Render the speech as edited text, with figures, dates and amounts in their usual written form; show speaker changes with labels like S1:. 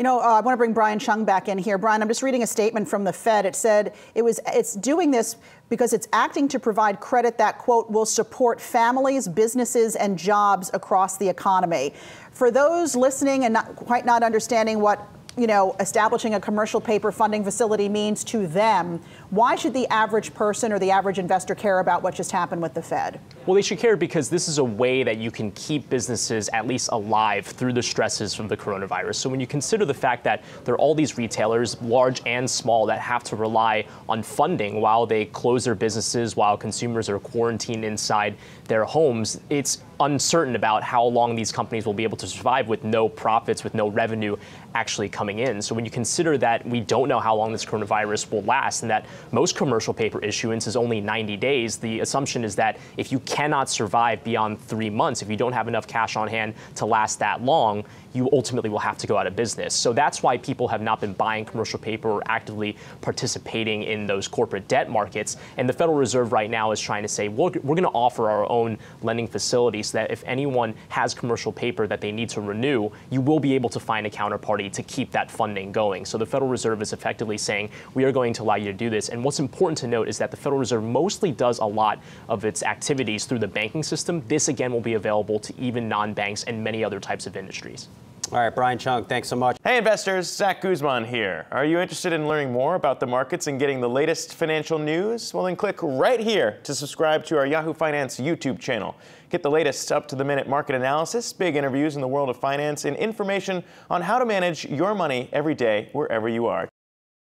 S1: I want to bring Brian Cheung back in here. Brian, I'm just reading a statement from the Fed. It said it's doing this because it's acting to provide credit that, quote, will support families, businesses, and jobs across the economy. For those listening and not quite understanding what establishing a commercial paper funding facility means to them, why should the average person or the average investor care about what just happened with the Fed?
S2: Well, they should care because this is a way that you can keep businesses at least alive through the stresses from the coronavirus. So when you consider the fact that there are all these retailers, large and small, that have to rely on funding while they close their businesses, while consumers are quarantined inside their homes, it's uncertain about how long these companies will be able to survive with no profits, with no revenue actually coming in. So when you consider that we don't know how long this coronavirus will last and that most commercial paper issuance is only 90 days, the assumption is that if you cannot survive beyond 3 months, if you don't have enough cash on hand to last that long, you ultimately will have to go out of business. So that's why people have not been buying commercial paper or actively participating in those corporate debt markets. And the Federal Reserve right now is trying to say, we're going to offer our own lending facilities so that if anyone has commercial paper that they need to renew, you will be able to find a counterparty to keep that funding going. So the Federal Reserve is effectively saying, we are going to allow you to do this. And what's important to note is that the Federal Reserve mostly does a lot of its activities through the banking system. This, again, will be available to even non-banks and many other types of industries.
S3: All right, Brian Cheung, thanks so much.
S4: Hey investors, Zach Guzman here. Are you interested in learning more about the markets and getting the latest financial news? Well, then click right here to subscribe to our Yahoo Finance YouTube channel. Get the latest up-to-the-minute market analysis, big interviews in the world of finance, and information on how to manage your money every day wherever you are.